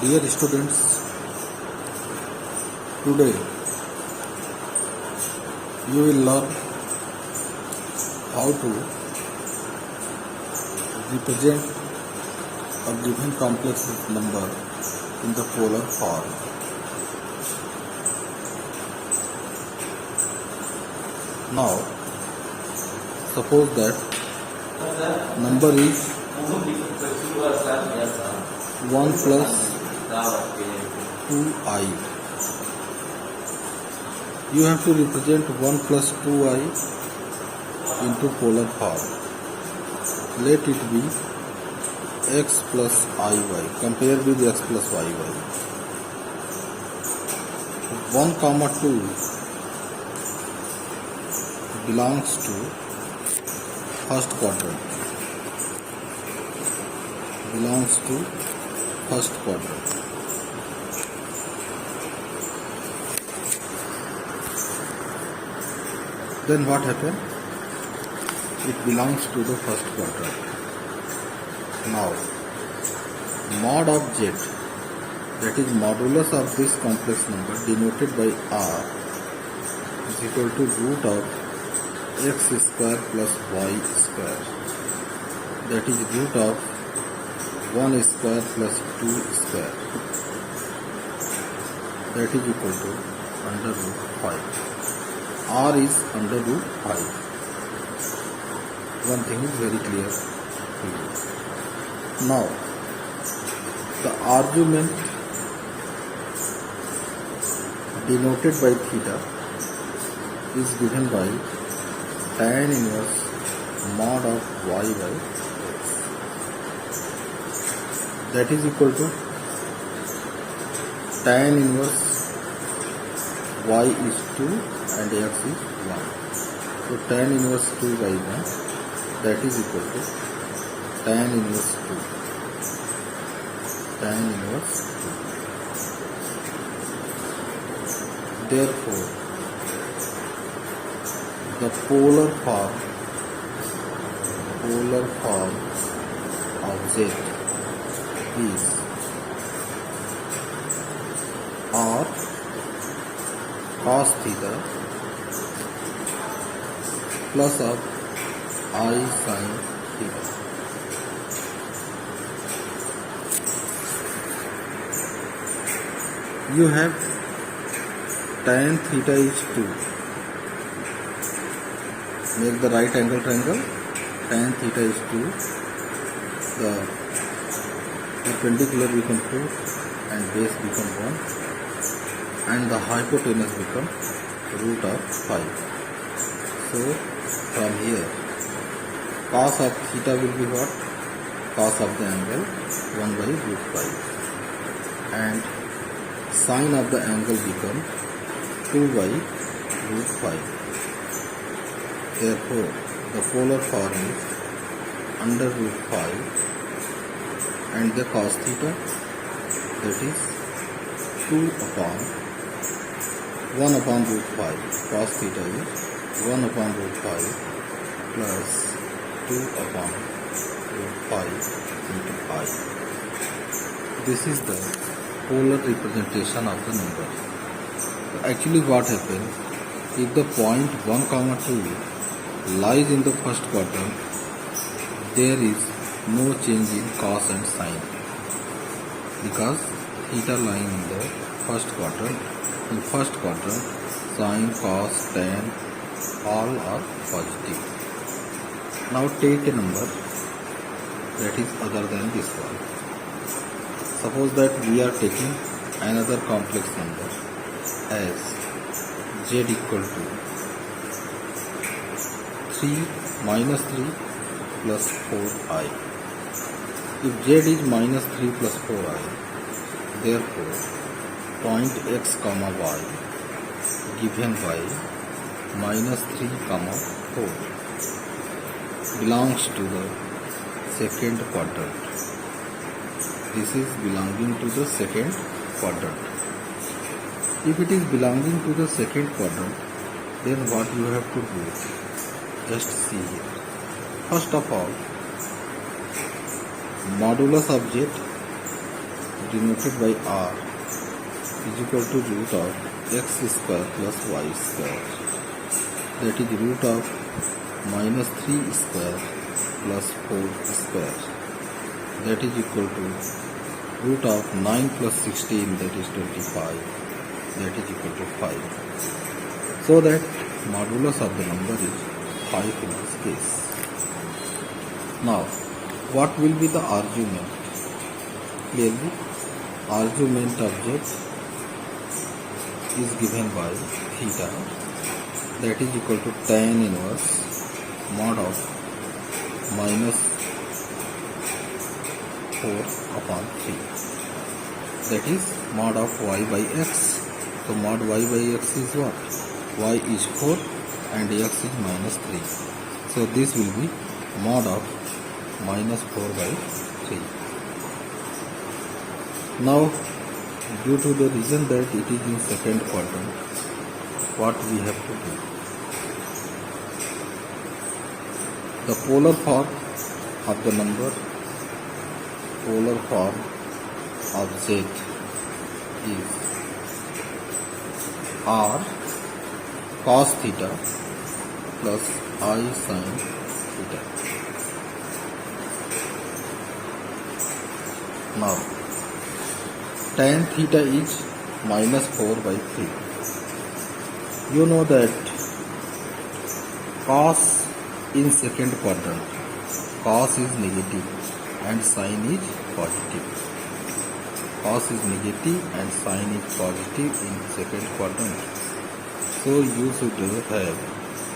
Dear students, today you will learn how to represent a given complex number in the polar form. Now, suppose that number is 1 plus 2i. You have to represent 1 plus 2i into polar form. Let it be x plus iy. Compare with x plus yy. 1 comma 2 belongs to first quadrant. Then what happened? It belongs to the first quadrant. Now, mod of z, that is modulus of this complex number denoted by r, is equal to root of x square plus y square. That is root of 1 square plus 2 square. That is equal to under root 5. R is under root 5. One thing is very clear to you. Now, the argument denoted by theta is given by tan inverse mod of y by x. That is equal to tan inverse y is 2 and x is 1. So tan inverse 2 by 1, that is equal to tan inverse 2. Tan inverse 2. Therefore, the polar form of z is r cos theta plus of I sin theta. You have tan theta is 2. Make the right angle triangle. Tan theta is 2. The perpendicular become 4 and base become 1. And the hypotenuse become root of 5. So from here cos of theta will be what? Cos of the angle 1 by root 5, and sin of the angle become 2 by root 5. Therefore the polar form is under root 5, and the cos theta, that is 2 upon 1 upon root 5. Cos theta is 1 upon root 5 plus 2 upon root 5 into I. This is the polar representation of the number. Actually what happens, if the point 1 comma 2 lies in the first quadrant, there is no change in cos and sin, because theta lying in the first quadrant. In first quadrant, sin, cos, tan, all are positive. Now take a number that is other than this one. Suppose that we are taking another complex number as z equal to 3 minus 3 plus 4i. If z is minus 3 plus 4i, therefore point x comma y given by minus 3 comma 4 belongs to the second quadrant. This is belonging to the second quadrant. If it is belonging to the second quadrant, then what you have to do? Just see here. First of all, modulus of z denoted by r is equal to root of x square plus y square, that is root of minus 3 square plus 4 square, that is equal to root of 9 plus 16, that is 25, that is equal to 5. So that modulus of the number is 5 in this case. Now, what will be the argument? Clearly, argument of z is given by theta, that is equal to tan inverse mod of minus 4 upon 3, that is mod of y by x. So mod y by x is what? Y is 4 and x is minus 3. So this will be mod of minus 4 by 3. Now, due to the reason that it is in second quadrant, what we have to do? The polar form of the number, polar form of z is r cos theta plus I sin theta. Now, tan theta is minus 4 by 3. You know that cos in second quadrant, cos is negative and sin is positive. Cos is negative and sin is positive in second quadrant. So you should have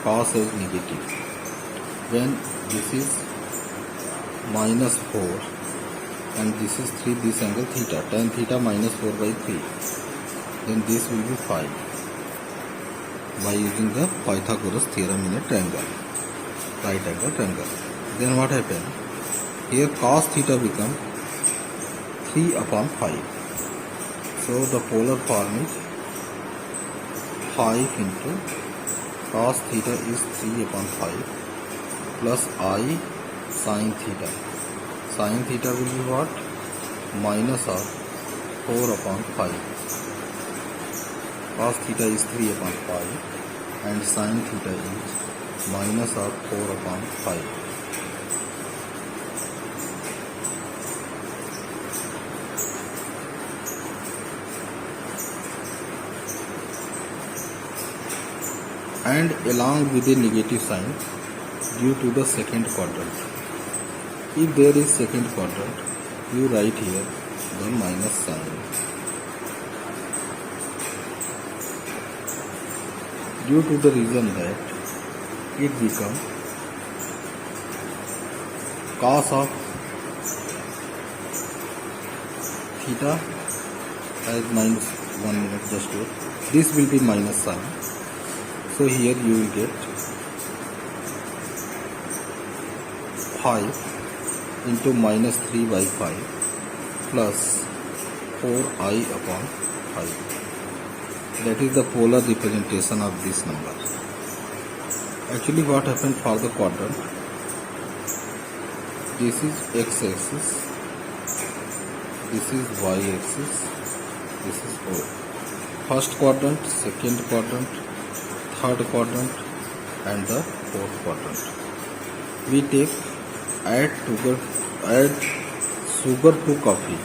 cos as negative. When this is minus 4 and this is 3, this angle theta, tan theta minus 4 by 3, then this will be 5 by using the Pythagoras theorem in a triangle, right angle triangle. Then what happened? Here cos theta become 3 upon 5. So the polar form is 5 into cos theta is 3 upon 5 plus I sin theta. Sin theta will be what? Minus of 4 upon 5. Cos theta is 3 upon 5 and sin theta is minus of 4 upon 5. And along with a negative sign due to the second quadrant. If there is second quadrant, you write here the minus sign. Due to the reason that it becomes cos of theta as minus 1 minute, just wait. This will be minus sign. So here you will get 5 into minus 3 by 5 plus 4I upon 5. That is the polar representation of this number. Actually what happened for the quadrant? This is x-axis, this is y-axis, this is O. First quadrant, second quadrant, third quadrant and the fourth quadrant. We take add sugar to coffee,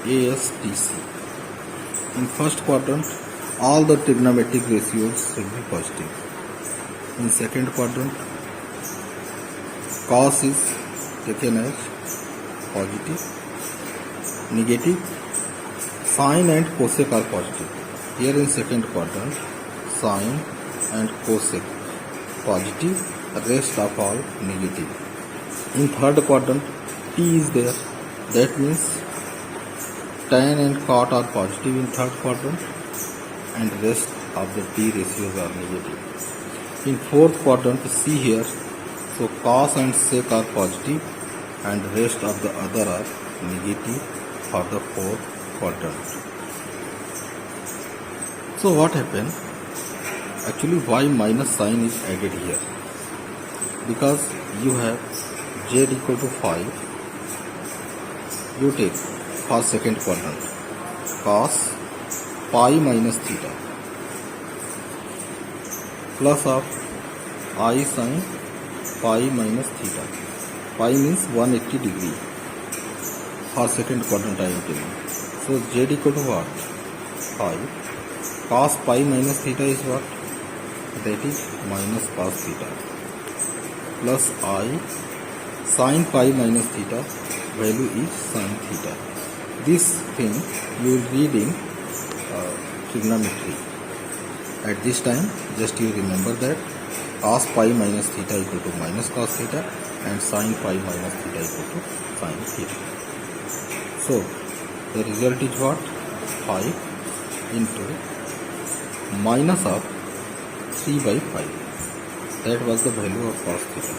ASTC. In first quadrant, all the trigonometric ratios should be positive. In second quadrant, cos is taken as positive, negative, sine and cosec are positive. Here in second quadrant, sine and cosec positive, rest of all negative. In third quadrant, t is there. That means tan and cot are positive in third quadrant and rest of the t ratios are negative. In fourth quadrant, see here, so cos and sec are positive and rest of the other are negative for the fourth quadrant. So what happened? Actually y minus sign is added here because you have z equal to 5. You take for second quadrant, cos pi minus theta plus of I sin pi minus theta. Pi means 180 degree for second quadrant I am telling. So z equal to what? 5. Cos pi minus theta is what? That is minus cos theta plus I sin pi minus theta, value is sin theta. This thing you will read in trigonometry. At this time, just you remember that cos pi minus theta equal to minus cos theta and sin pi minus theta equal to sin theta. So the result is what? 5 into minus of 3 by 5. That was the value of cos theta.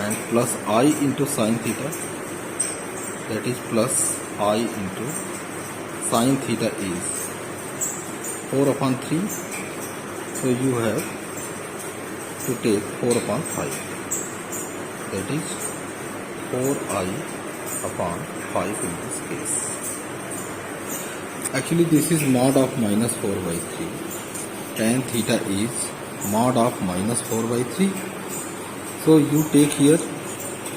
And plus I into sin theta, that is plus I into sin theta is 4 upon 3. So you have to take 4 upon 5. That is 4I upon 5 in this case. Actually this is mod of minus 4 by 3. Tan theta is mod of minus 4 by 3. So you take here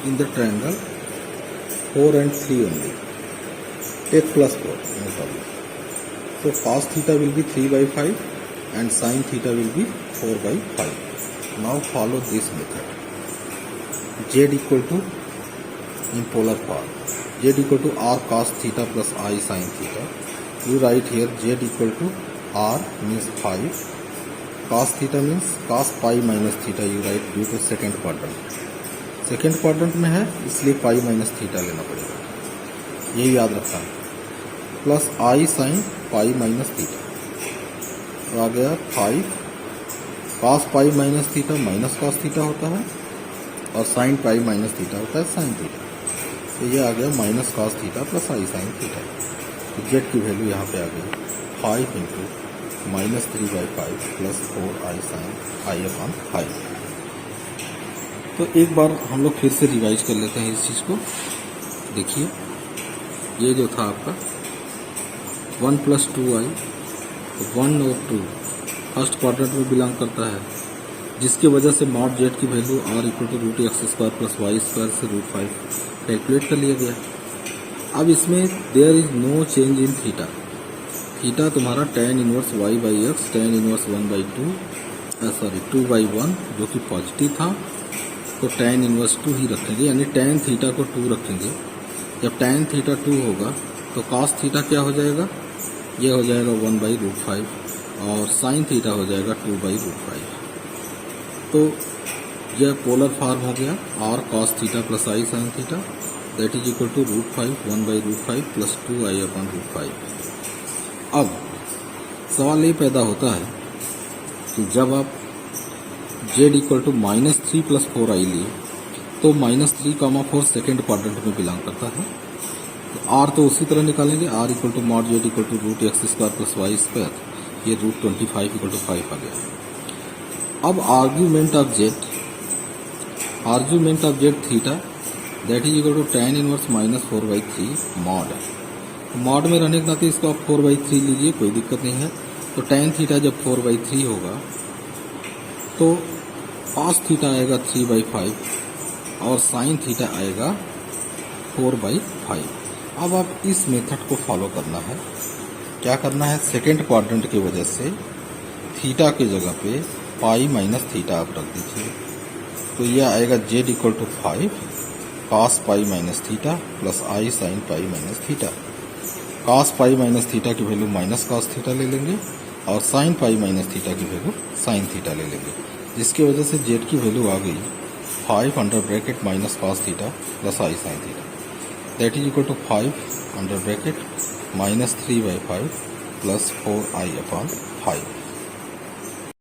in the triangle 4 and 3 only. Take plus 4, no problem. So cos theta will be 3 by 5 and sin theta will be 4 by 5. Now follow this method. Z equal to, in polar form, Z equal to R cos theta plus I sin theta. You write here Z equal to R means 5. Cos theta means cos pi minus theta you write due to second quadrant. Second quadrant में है इसलिए पाई minus theta लेना पड़ेगा, यही याद रखना है. Plus आई sine pi minus theta, तो आ गया 5. Cos pi minus theta minus cos theta होता है और साइन पाई माइनस थीटा होता है साइन थीटा. तो ये आ गया माइनस कॉस थीटा प्लस आई साइन थीटा. तो जेड की वैल्यू यहाँ पे आ गई 5 into minus 3 by 5 plus 4 I sine I upon 5. तो एक बार हम लोग फिर से रिवाइज कर लेते हैं इस चीज़ को. देखिए ये जो था आपका 1 प्लस 2i, 1 और 2 फर्स्ट क्वाड्रेंट में बिलोंग करता है, जिसकी वजह से मॉड जेड की value R equal to root X square plus Y square से रूट 5 कैलकुलेट कर लिया गया. अब इसमें there is no change in theta. Theta तुम्हारा tan inverse y by X, tan inverse 1 by 2 by 1 जो कि पॉजिटिव था, तो tan इनवर्स 2 ही रखेंगे, यानी tan थीटा को 2 रखेंगे. जब tan थीटा 2 होगा तो cos थीटा क्या हो जाएगा, ये हो जाएगा 1 बाई रूट 5 और sin थीटा हो जाएगा 2 बाई रूट 5. तो यह पोलर फॉर्म हो गया r cos theta plus i sin theta, that is equal to root 5 1 by root 5 plus 2i upon root 5. अब सवाल ये पैदा होता है कि जब आप z equal to minus 3 plus 4i लिए तो माइनस 3,4 सेकेंड क्वाड्रेंट में बिलोंग करता है. तो r तो उसी तरह निकालेंगे, r equal to mod z equal to root X square plus Y square, ये रूट 25 इक्वल टू 5 आ गया. अब argument of z theta that is equal to tan inverse minus 4 by 3 mod. Mod में रहने के नाते इसको आप 4 बाई 3 लीजिए, कोई दिक्कत नहीं है. तो tan थीटा जब 4 बाई 3 होगा तो cos थीटा आएगा 3 बाई 5 और sin थीटा आएगा 4 बाई 5. अब आप इस मेथड को फॉलो करना है. क्या करना है, सेकेंड क्वाड्रेंट की वजह से थीटा की जगह पे पाई माइनस थीटा आप रख दीजिए. तो यह आएगा z equal to 5 cos pi minus theta plus I sine pi minus theta. cos pi minus theta की वैल्यू माइनस cos थीटा ले लेंगे और साइन पाई माइनस थीटा की वैल्यू साइन थीटा ले लेंगे, जिसकी वजह से z की वैल्यू आ गई 5 under bracket minus cos theta plus I sine theta, that is equal to 5 under bracket minus 3 by 5 plus 4i upon 5.